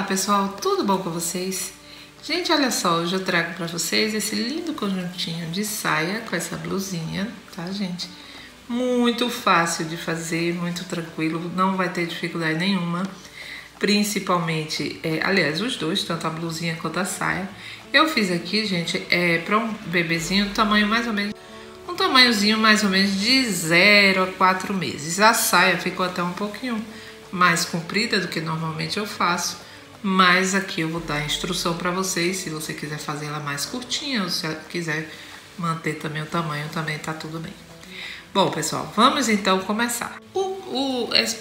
pessoal, tudo bom com vocês? Gente, olha só, hoje eu trago para vocês esse lindo conjuntinho de saia com essa blusinha, tá, gente? Muito fácil de fazer, muito tranquilo, não vai ter dificuldade nenhuma. Principalmente, aliás, os dois, tanto a blusinha quanto a saia. Eu fiz aqui, gente, para um bebezinho, tamanho mais ou menos, um tamanhozinho mais ou menos de 0 a 4 meses. A saia ficou até um pouquinho mais comprida do que normalmente eu faço, mas aqui eu vou dar a instrução para vocês, se você quiser fazer ela mais curtinha ou se quiser manter também o tamanho, também tá tudo bem. Bom, pessoal, vamos então começar.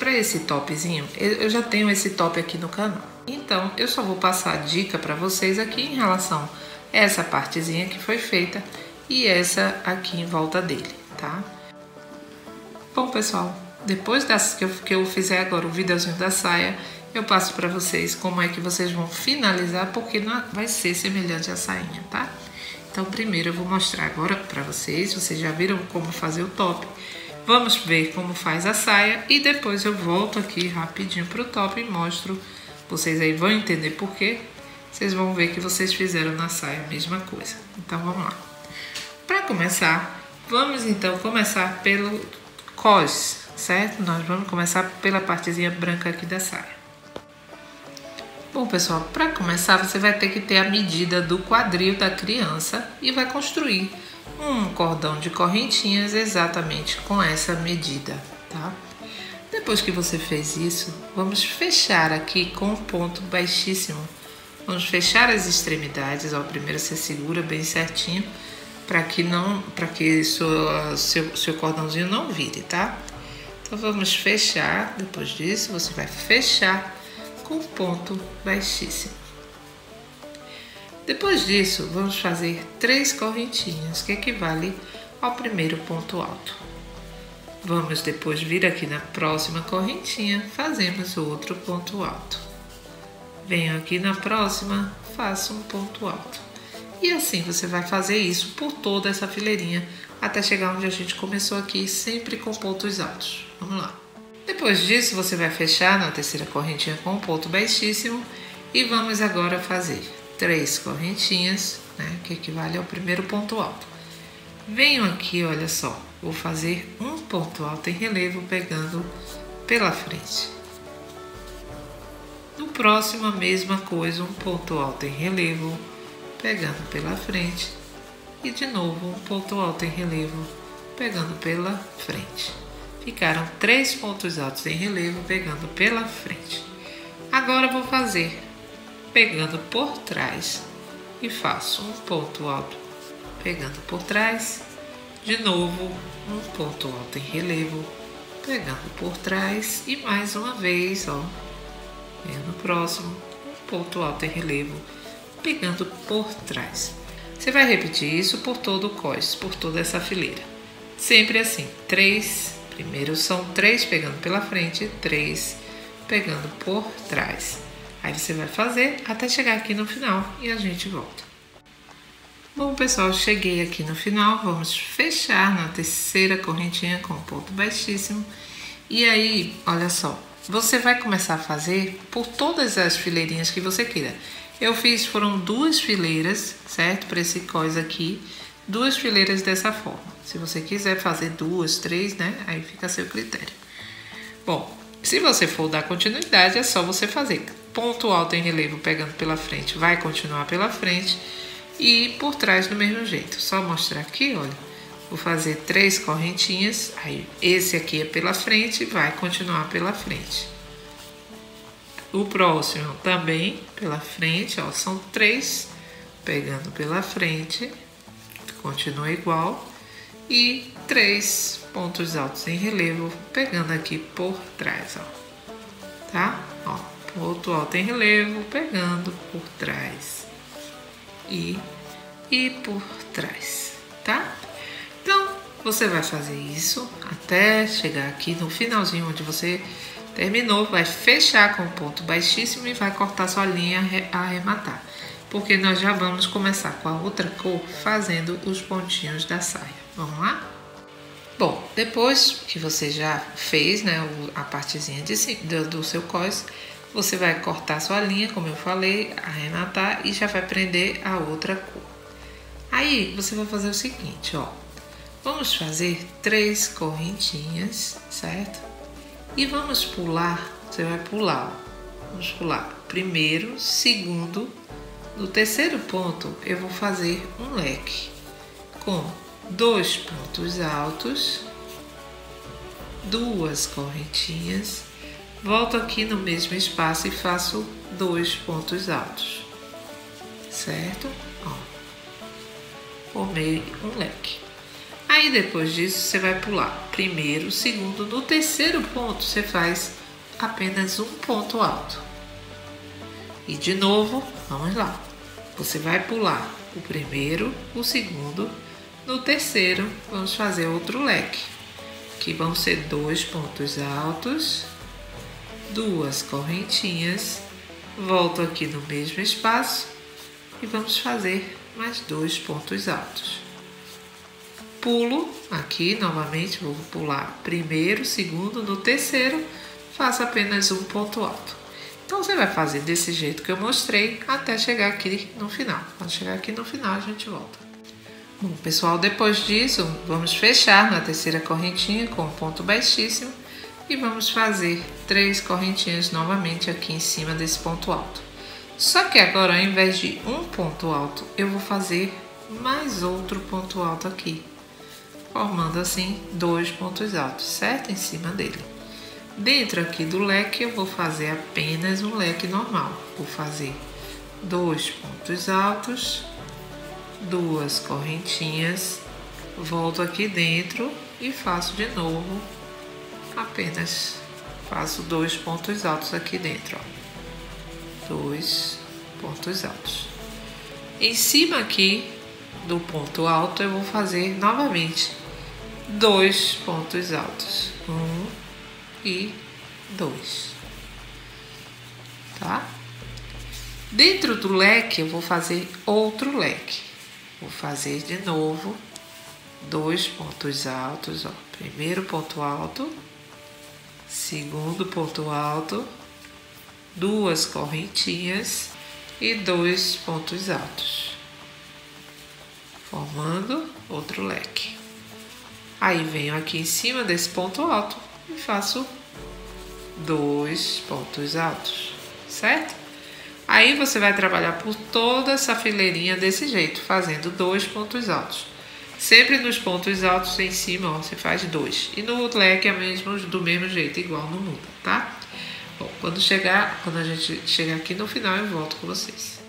Para esse topzinho, eu já tenho esse top aqui no canal, então eu só vou passar a dica para vocês aqui em relação a essa partezinha que foi feita e essa aqui em volta dele, tá? Bom, pessoal, depois que eu fizer agora o videozinho da saia, eu passo para vocês como é que vocês vão finalizar, porque não vai ser semelhante à sainha, tá? Então, primeiro eu vou mostrar agora para vocês já viram como fazer o top. Vamos ver como faz a saia e depois eu volto aqui rapidinho pro top e mostro. Vocês aí vão entender por quê. Vocês vão ver que vocês fizeram na saia a mesma coisa. Então, vamos lá. Para começar, vamos então começar pelo cos, certo? Nós vamos começar pela partezinha branca aqui da saia. Bom, pessoal, para começar você vai ter que ter a medida do quadril da criança e vai construir um cordão de correntinhas exatamente com essa medida, tá? Depois que você fez isso, vamos fechar aqui com um ponto baixíssimo. Vamos fechar as extremidades, ó, primeiro você segura bem certinho para que seu cordãozinho não vire, tá? Então vamos fechar, depois disso você vai fechar com ponto baixíssimo. Depois disso, vamos fazer 3 correntinhas, que equivale ao primeiro ponto alto. Vamos depois vir aqui na próxima correntinha, fazemos outro ponto alto. Venho aqui na próxima, faço um ponto alto. E assim você vai fazer isso por toda essa fileirinha, até chegar onde a gente começou aqui, sempre com pontos altos. Vamos lá. Depois disso, você vai fechar na terceira correntinha com um ponto baixíssimo e vamos agora fazer 3 correntinhas, né, que equivale ao primeiro ponto alto. Venho aqui, olha só, vou fazer um ponto alto em relevo pegando pela frente. No próximo, a mesma coisa, um ponto alto em relevo pegando pela frente e de novo um ponto alto em relevo pegando pela frente. Ficaram 3 pontos altos em relevo pegando pela frente. Agora vou fazer pegando por trás e faço um ponto alto pegando por trás, de novo um ponto alto em relevo pegando por trás e mais uma vez, ó, no próximo um ponto alto em relevo pegando por trás. Você vai repetir isso por todo o cos, por toda essa fileira, sempre assim, 3. Primeiro são 3 pegando pela frente, 3 pegando por trás. Aí você vai fazer até chegar aqui no final e a gente volta. Bom, pessoal, cheguei aqui no final. Vamos fechar na terceira correntinha com ponto baixíssimo. E aí, olha só, você vai começar a fazer por todas as fileirinhas que você queira. Eu fiz, foram 2 fileiras, certo? Para esse cos aqui, 2 fileiras dessa forma. Se você quiser fazer 2, 3, né? Aí fica a seu critério. Bom, se você for dar continuidade, é só você fazer ponto alto em relevo pegando pela frente, vai continuar pela frente e por trás do mesmo jeito. Só mostrar aqui, olha, vou fazer 3 correntinhas, aí esse aqui é pela frente, vai continuar pela frente. O próximo também pela frente, ó, são 3 pegando pela frente, continua igual. E 3 pontos altos em relevo pegando aqui por trás, ó, tá? Ó, ponto alto em relevo pegando por trás e por trás, tá? Então, você vai fazer isso até chegar aqui no finalzinho onde você terminou, vai fechar com ponto baixíssimo e vai cortar sua linha a arrematar, porque nós já vamos começar com a outra cor fazendo os pontinhos da saia. Vamos lá? Bom, depois que você já fez, né, a partezinha do seu cos, Você vai cortar sua linha, como eu falei, arrematar e já vai prender a outra cor. Aí, você vai fazer o seguinte, ó. Vamos fazer 3 correntinhas, certo? E vamos pular, você vai pular, ó. Vamos pular primeiro, segundo. No terceiro ponto, eu vou fazer um leque com 2 pontos altos, 2 correntinhas, volto aqui no mesmo espaço e faço 2 pontos altos, certo? Ó, formei um leque. Aí depois disso você vai pular primeiro, segundo, no terceiro ponto você faz apenas um ponto alto. E de novo, vamos lá. Você vai pular o primeiro, o segundo, no terceiro vamos fazer outro leque, que vão ser 2 pontos altos, 2 correntinhas, volto aqui no mesmo espaço e vamos fazer mais 2 pontos altos. Pulo aqui novamente, vou pular primeiro, segundo, no terceiro, faço apenas um ponto alto. Então você vai fazer desse jeito que eu mostrei até chegar aqui no final. Quando chegar aqui no final a gente volta. Bom, pessoal, depois disso vamos fechar na terceira correntinha com um ponto baixíssimo e vamos fazer 3 correntinhas novamente aqui em cima desse ponto alto. Só que agora, ao invés de um ponto alto, eu vou fazer mais outro ponto alto aqui, formando assim 2 pontos altos, certo? Em cima dele. Dentro aqui do leque eu vou fazer apenas um leque normal. Vou fazer 2 pontos altos, 2 correntinhas, volto aqui dentro e faço de novo, apenas faço 2 pontos altos aqui dentro, ó. 2 pontos altos. Em cima aqui do ponto alto eu vou fazer novamente 2 pontos altos, 1 e 2, tá? Dentro do leque eu vou fazer outro leque. Vou fazer de novo 2 pontos altos, ó. Primeiro ponto alto, segundo ponto alto, 2 correntinhas e 2 pontos altos, formando outro leque. Aí venho aqui em cima desse ponto alto e faço 2 pontos altos, certo? Aí você vai trabalhar por toda essa fileirinha desse jeito, fazendo 2 pontos altos. Sempre nos pontos altos em cima, ó, você faz 2. E no leque é mesmo, do mesmo jeito, igual, não muda, tá? Bom, quando a gente chegar aqui no final, eu volto com vocês.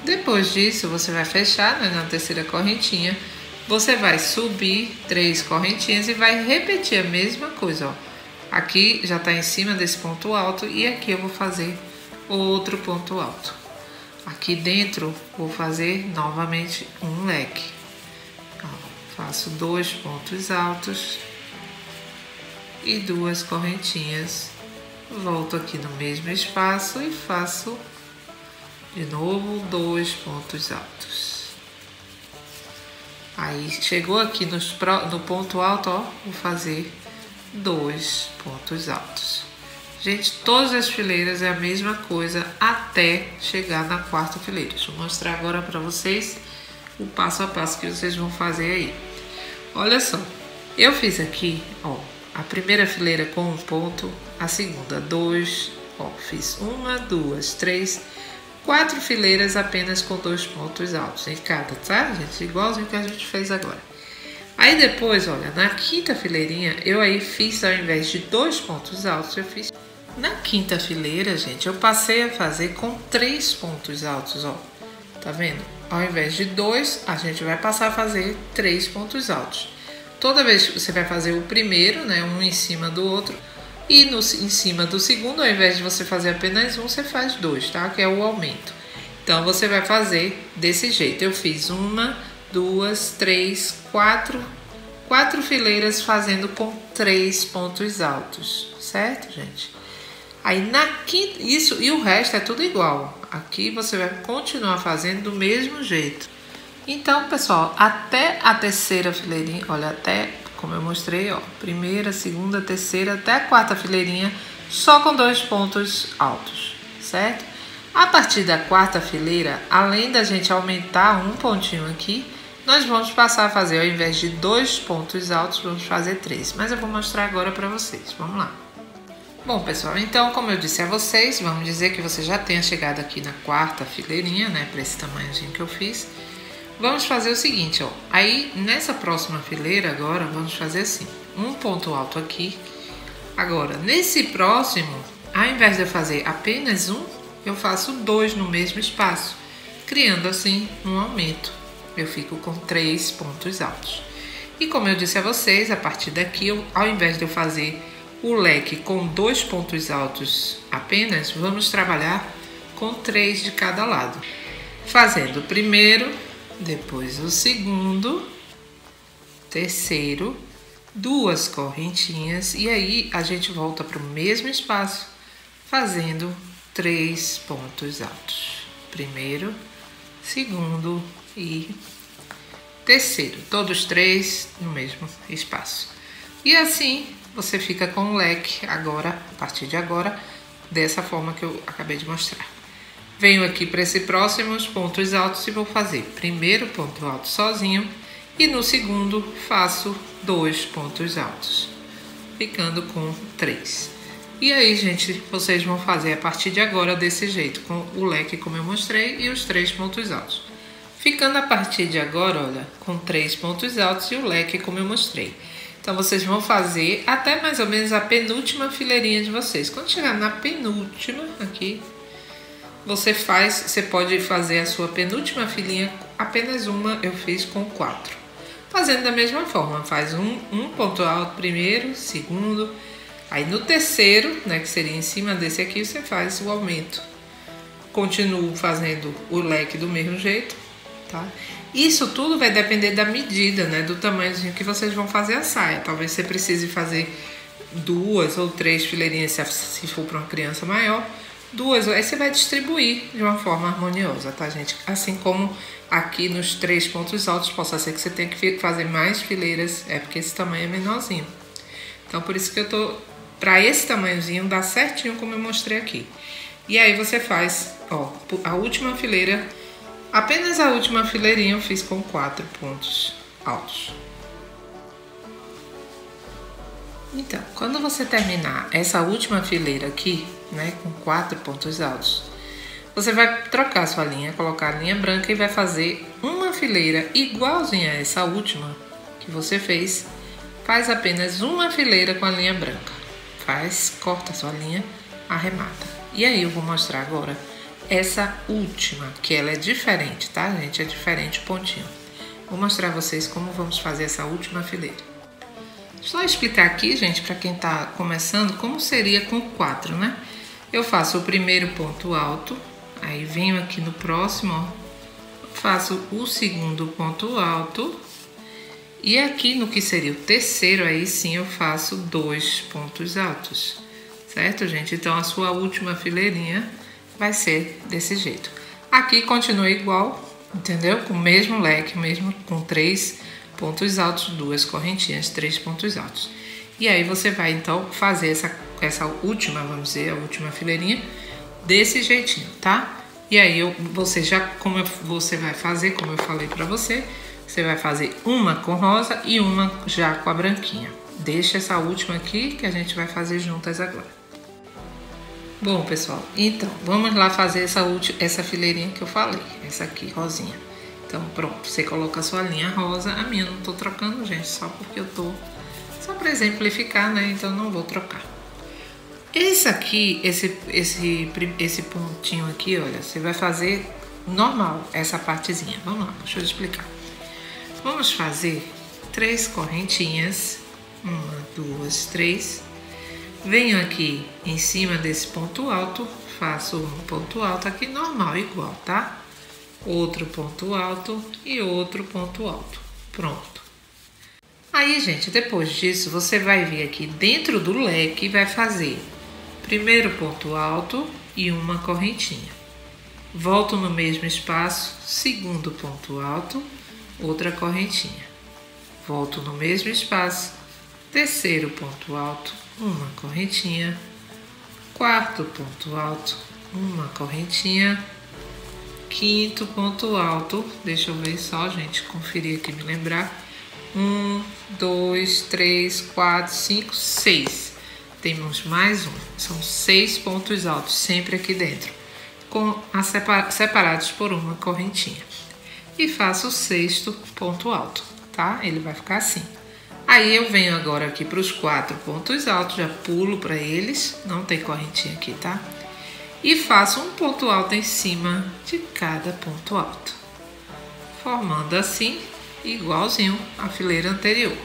Depois disso, você vai fechar, né, na terceira correntinha. Você vai subir 3 correntinhas e vai repetir a mesma coisa, ó. Aqui já tá em cima desse ponto alto e aqui eu vou fazer outro ponto alto. Aqui dentro vou fazer novamente um leque. Ó, faço 2 pontos altos e 2 correntinhas. Volto aqui no mesmo espaço e faço de novo 2 pontos altos. Aí, chegou aqui no ponto alto, ó, vou fazer 2 pontos altos. Gente, todas as fileiras é a mesma coisa até chegar na quarta fileira. Deixa eu mostrar agora para vocês o passo a passo que vocês vão fazer aí. Olha só, eu fiz aqui, ó, a primeira fileira com um ponto, a segunda 2, ó, fiz 1, 2, 3, 4 fileiras apenas com 2 pontos altos em cada, tá, gente? Igualzinho que a gente fez agora. Aí depois, olha, na quinta fileirinha, eu aí fiz, ao invés de 2 pontos altos, eu fiz... Na quinta fileira, gente, eu passei a fazer com 3 pontos altos, ó. Tá vendo? Ao invés de 2, a gente vai passar a fazer 3 pontos altos. Toda vez que você vai fazer o primeiro, né, um em cima do outro... E em cima do segundo, ao invés de você fazer apenas um, você faz 2, tá? Que é o aumento. Então, você vai fazer desse jeito. Eu fiz 1, 2, 3, 4 fileiras fazendo com 3 pontos altos, certo, gente? Aí, na quinta, isso e o resto é tudo igual. Aqui você vai continuar fazendo do mesmo jeito. Então, pessoal, até a terceira fileirinha, olha, até... Como eu mostrei, ó, primeira, segunda, terceira, até a quarta fileirinha só com 2 pontos altos, certo? A partir da quarta fileira, além da gente aumentar um pontinho aqui, nós vamos passar a fazer, ao invés de 2 pontos altos, vamos fazer 3. Mas eu vou mostrar agora para vocês. Vamos lá. Bom, pessoal, então, como eu disse a vocês, vamos dizer que você já tenha chegado aqui na quarta fileirinha, né? Para esse tamanhozinho que eu fiz. Vamos fazer o seguinte, ó. Aí, nessa próxima fileira agora, vamos fazer assim. Um ponto alto aqui. Agora, nesse próximo, ao invés de eu fazer apenas um, eu faço 2 no mesmo espaço, criando assim um aumento. Eu fico com 3 pontos altos. E como eu disse a vocês, a partir daqui, ao invés de eu fazer o leque com 2 pontos altos apenas, vamos trabalhar com 3 de cada lado. Fazendo o primeiro, depois o segundo, terceiro, 2 correntinhas e aí a gente volta para o mesmo espaço, fazendo 3 pontos altos. Primeiro, segundo e terceiro, todos 3 no mesmo espaço. E assim você fica com o leque agora, a partir de agora, dessa forma que eu acabei de mostrar. Venho aqui para esse próximo os pontos altos e vou fazer primeiro ponto alto sozinho e no segundo faço 2 pontos altos, ficando com 3. E aí, gente, vocês vão fazer a partir de agora desse jeito, com o leque como eu mostrei e os 3 pontos altos. Ficando a partir de agora, olha, com 3 pontos altos e o leque como eu mostrei. Então, vocês vão fazer até mais ou menos a penúltima fileirinha de vocês. Quando chegar na penúltima aqui, você pode fazer a sua penúltima filinha, apenas uma eu fiz com 4. Fazendo da mesma forma, faz um ponto alto primeiro, segundo, aí no terceiro, né, que seria em cima desse aqui, você faz o aumento. Continuo fazendo o leque do mesmo jeito, tá? Isso tudo vai depender da medida, né, do tamanhozinho que vocês vão fazer a saia. Talvez você precise fazer 2 ou 3 fileirinhas, se for para uma criança maior. 2, aí você vai distribuir de uma forma harmoniosa, tá, gente? Assim como aqui nos 3 pontos altos, possa ser que você tenha que fazer mais fileiras, porque esse tamanho é menorzinho. Então, por isso que eu tô... Para esse tamanhozinho, dá certinho como eu mostrei aqui. E aí você faz, ó, a última fileira... Apenas a última fileirinha eu fiz com 4 pontos altos. Então, quando você terminar essa última fileira aqui, né, com 4 pontos altos, você vai trocar sua linha, colocar a linha branca e vai fazer uma fileira igualzinha a essa última que você fez. Faz apenas uma fileira com a linha branca. Corta a sua linha, arremata. E aí eu vou mostrar agora essa última, que ela é diferente, tá, gente? É diferente o pontinho. Vou mostrar a vocês como vamos fazer essa última fileira. Só explicar aqui, gente, para quem tá começando, como seria com 4, né? Eu faço o primeiro ponto alto, aí venho aqui no próximo, ó, faço o segundo ponto alto, e aqui no que seria o terceiro, aí sim eu faço 2 pontos altos, certo, gente? Então, a sua última fileirinha vai ser desse jeito. Aqui continua igual, entendeu? Com o mesmo leque, mesmo com 3 pontos altos, 2 correntinhas, 3 pontos altos. E aí você vai então fazer essa última, vamos dizer, a última fileirinha desse jeitinho, tá? E aí você vai fazer, como eu falei pra você, você vai fazer uma com rosa e uma já com a branquinha. Deixa essa última aqui que a gente vai fazer juntas agora. Bom, pessoal, então, vamos lá fazer essa fileirinha que eu falei, essa aqui, rosinha. Então, pronto, você coloca a sua linha rosa, a minha eu não tô trocando, gente, só porque eu tô... Só para exemplificar, né, então não vou trocar. Esse aqui, esse pontinho aqui, olha, você vai fazer normal, essa partezinha. Vamos lá, deixa eu explicar. Vamos fazer 3 correntinhas, 1, 2, 3... Venho aqui em cima desse ponto alto, faço um ponto alto aqui normal, igual, tá? Outro ponto alto e outro ponto alto. Pronto. Aí, gente, depois disso, você vai vir aqui dentro do leque e vai fazer primeiro ponto alto e uma correntinha. Volto no mesmo espaço, segundo ponto alto, outra correntinha. Volto no mesmo espaço, terceiro ponto alto, uma correntinha, quarto ponto alto, uma correntinha. Quinto ponto alto, deixa eu ver só, gente, conferir aqui, me lembrar. 1, 2, 3, 4, 5, 6. Temos mais um. São 6 pontos altos, sempre aqui dentro, separados por uma correntinha. E faço o sexto ponto alto, tá? Ele vai ficar assim. Aí eu venho agora aqui para os 4 pontos altos, já pulo para eles, não tem correntinha aqui, tá? E faço um ponto alto em cima de cada ponto alto, formando assim, igualzinho à fileira anterior.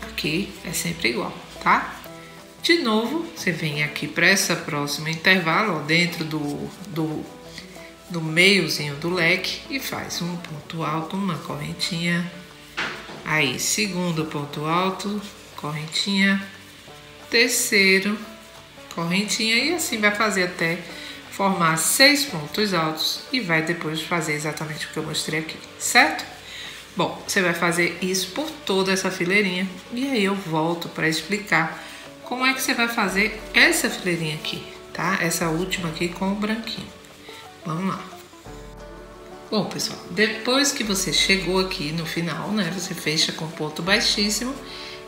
Aqui é sempre igual, tá? De novo, você vem aqui para essa próxima intervalo, ó, dentro do meiozinho do leque, e faz um ponto alto, uma correntinha. Aí, segundo ponto alto, correntinha. Terceiro, correntinha, e assim vai fazer até formar 6 pontos altos e vai depois fazer exatamente o que eu mostrei aqui, certo? Bom, você vai fazer isso por toda essa fileirinha e aí eu volto para explicar como é que você vai fazer essa fileirinha aqui, tá? Essa última aqui com o branquinho. Vamos lá. Bom, pessoal, depois que você chegou aqui no final, né, você fecha com ponto baixíssimo.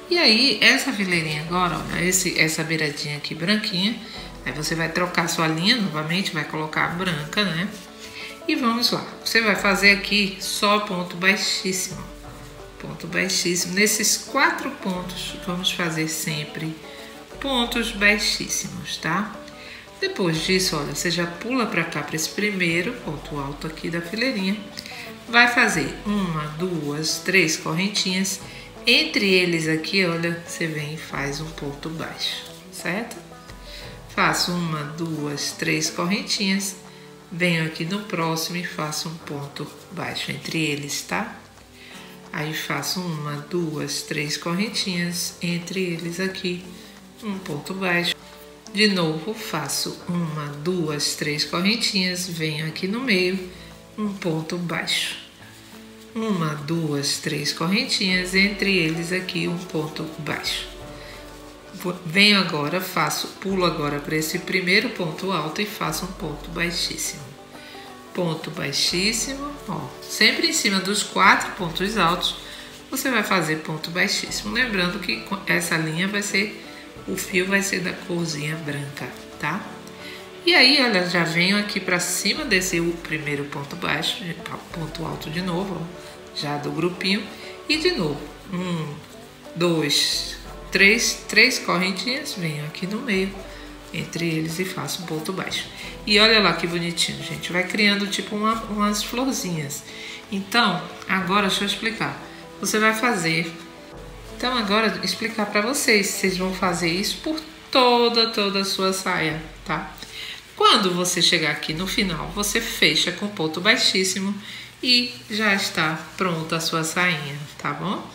E aí, essa fileirinha agora, olha, essa beiradinha aqui branquinha, aí você vai trocar sua linha novamente, vai colocar a branca, né? E vamos lá, você vai fazer aqui só ponto baixíssimo. Ponto baixíssimo. Nesses 4 pontos, vamos fazer sempre pontos baixíssimos, tá? Depois disso, olha, você já pula pra cá, para esse primeiro ponto alto aqui da fileirinha. Vai fazer 1, 2, 3 correntinhas. Entre eles aqui, olha, você vem e faz um ponto baixo, certo? Faço 1, 2, 3 correntinhas, venho aqui no próximo e faço um ponto baixo entre eles, tá? Aí faço 1, 2, 3 correntinhas, entre eles aqui, um ponto baixo. De novo, faço 1, 2, 3 correntinhas, venho aqui no meio, um ponto baixo. 1, 2, 3 correntinhas, entre eles aqui um ponto baixo. Venho agora, pulo agora para esse primeiro ponto alto e faço um ponto baixíssimo. Ponto baixíssimo, ó, sempre em cima dos 4 pontos altos, você vai fazer ponto baixíssimo. Lembrando que essa linha vai ser, o fio vai ser da corzinha branca, tá? E aí, olha, já venho aqui para cima desse primeiro ponto baixo, ponto alto de novo, ó, já do grupinho. E de novo, 1, 2, 3 correntinhas, venho aqui no meio, entre eles e faço um ponto baixo. E olha lá que bonitinho, gente, vai criando tipo umas florzinhas. Então, agora deixa eu explicar. Você vai fazer... Então, agora explicar para vocês vão fazer isso por toda a sua saia, tá? Quando você chegar aqui no final, você fecha com ponto baixíssimo e já está pronta a sua sainha, tá bom?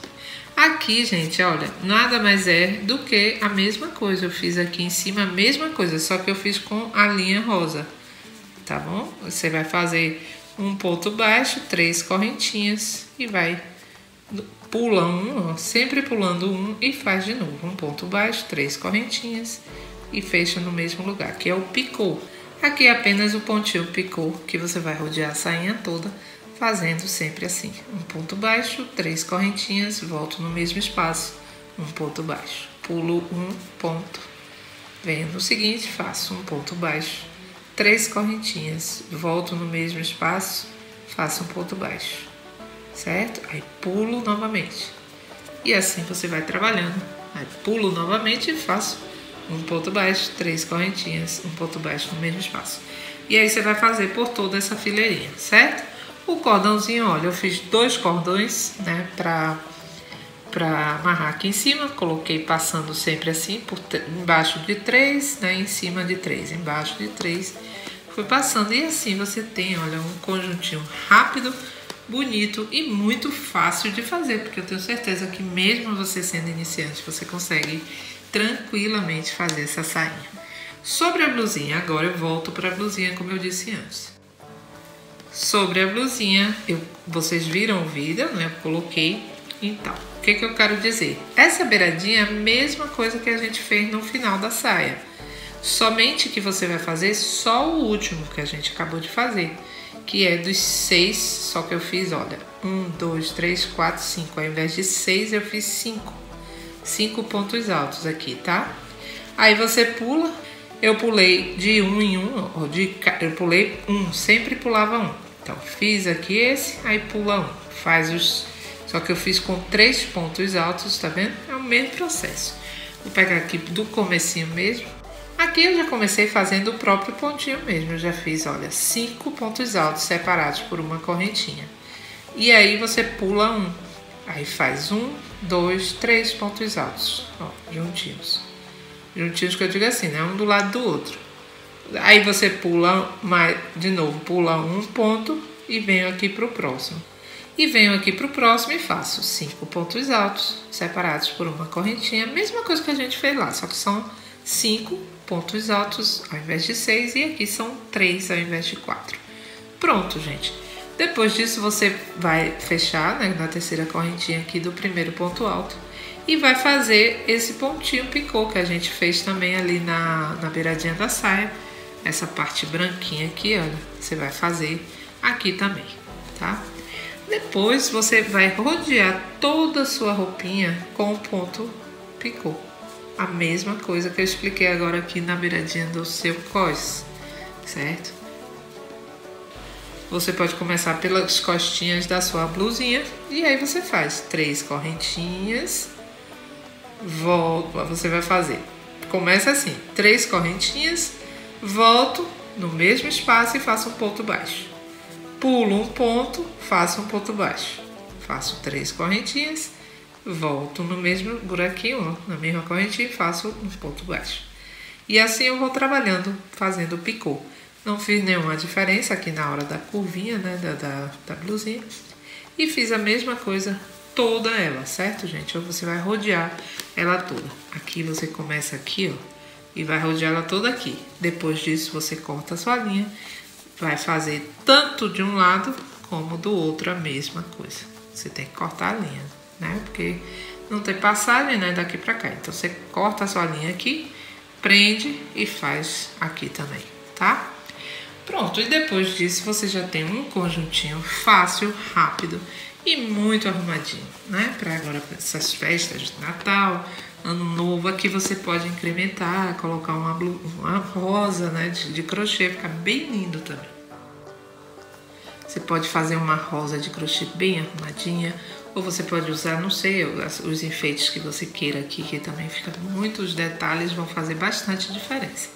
Aqui, gente, olha, nada mais é do que a mesma coisa. Eu fiz aqui em cima a mesma coisa, só que eu fiz com a linha rosa, tá bom? Você vai fazer um ponto baixo, 3 correntinhas e vai, pula um, ó, sempre pulando um e faz de novo um ponto baixo, 3 correntinhas e fecha no mesmo lugar, que é o picô. Aqui é apenas o pontinho picô, que você vai rodear a sainha toda, fazendo sempre assim. Um ponto baixo, 3 correntinhas, volto no mesmo espaço, um ponto baixo. Pulo um ponto, venho no seguinte, faço um ponto baixo, 3 correntinhas, volto no mesmo espaço, faço um ponto baixo, certo? Aí pulo novamente. E assim você vai trabalhando. Aí pulo novamente e faço um ponto baixo, 3 correntinhas, um ponto baixo no mesmo espaço. E aí você vai fazer por toda essa fileirinha, certo? O cordãozinho, olha, eu fiz 2 cordões, né, pra amarrar aqui em cima. Coloquei passando sempre assim, embaixo de 3, né, em cima de 3, embaixo de 3. Fui passando e assim você tem, olha, um conjuntinho rápido, bonito e muito fácil de fazer, porque eu tenho certeza que mesmo você sendo iniciante, você consegue tranquilamente fazer essa sainha. Sobre a blusinha, agora eu volto para a blusinha como eu disse antes. Sobre a blusinha, vocês viram o vídeo, né? Eu coloquei. Então, o que eu quero dizer? Essa beiradinha é a mesma coisa que a gente fez no final da saia. Somente que você vai fazer só o último que a gente acabou de fazer, que é dos 6, só que eu fiz, olha, 1, 2, 3, 4, 5. Ao invés de 6, eu fiz 5. 5 pontos altos aqui, tá? Aí você pula. Eu pulei de 1 em 1, eu pulei 1, sempre pulava 1. Então, fiz aqui esse, aí pula 1. Faz os... Só que eu fiz com 3 pontos altos, tá vendo? É o mesmo processo. Vou pegar aqui do comecinho mesmo. Aqui eu já comecei fazendo o próprio pontinho mesmo. Eu já fiz, olha, 5 pontos altos separados por uma correntinha. E aí você pula 1. Aí faz 1, 2, 3 pontos altos, ó, juntinhos. Juntinhos que eu digo assim, né? Um do lado do outro. Aí você pula mais, de novo, pula um ponto e venho aqui para o próximo. E venho aqui para o próximo e faço 5 pontos altos separados por uma correntinha. Mesma coisa que a gente fez lá, só que são 5 pontos altos ao invés de 6 e aqui são 3 ao invés de 4. Pronto, gente. Depois disso você vai fechar, né, na terceira correntinha aqui do primeiro ponto alto e vai fazer esse pontinho picô que a gente fez também ali na beiradinha da saia. Essa parte branquinha aqui, olha, você vai fazer aqui também, tá? Depois você vai rodear toda a sua roupinha com o ponto picô. A mesma coisa que eu expliquei agora aqui na beiradinha do seu cós, certo? Você pode começar pelas costinhas da sua blusinha e aí você faz 3 correntinhas, volta, você vai fazer. Começa assim, 3 correntinhas, volto no mesmo espaço e faço um ponto baixo. Pulo um ponto, faço um ponto baixo. Faço 3 correntinhas, volto no mesmo buraquinho, na mesma correntinha e faço um ponto baixo. E assim eu vou trabalhando, fazendo o picô. Não fiz nenhuma diferença aqui na hora da curvinha, né, da blusinha. E fiz a mesma coisa toda ela, certo, gente? Ou você vai rodear ela toda. Aqui você começa aqui, ó, e vai rodear ela toda aqui. Depois disso você corta a sua linha. Vai fazer tanto de um lado como do outro a mesma coisa. Você tem que cortar a linha, né? Porque não tem passagem, né, daqui pra cá. Então você corta a sua linha aqui, prende e faz aqui também, tá? Pronto, e depois disso você já tem um conjuntinho fácil, rápido e muito arrumadinho, né? Para agora, para essas festas de Natal, Ano Novo, aqui você pode incrementar, colocar uma rosa, né, de crochê, fica bem lindo também. Você pode fazer uma rosa de crochê bem arrumadinha, ou você pode usar, não sei, os enfeites que você queira aqui, que também fica muitos detalhes, vão fazer bastante diferença.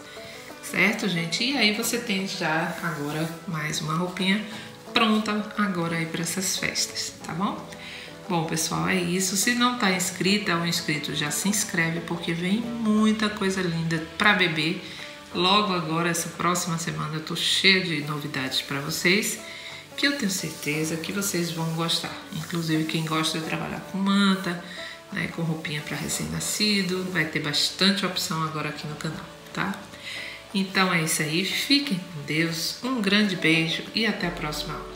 Certo, gente? E aí você tem já agora mais uma roupinha pronta agora aí para essas festas, tá bom? Bom, pessoal, é isso. Se não tá inscrita ou inscrito, já se inscreve, porque vem muita coisa linda para bebê. Logo agora, essa próxima semana, eu tô cheia de novidades para vocês, que eu tenho certeza que vocês vão gostar. Inclusive, quem gosta de trabalhar com manta, né, com roupinha para recém-nascido, vai ter bastante opção agora aqui no canal, tá? Então é isso aí, fiquem com Deus, um grande beijo e até a próxima aula.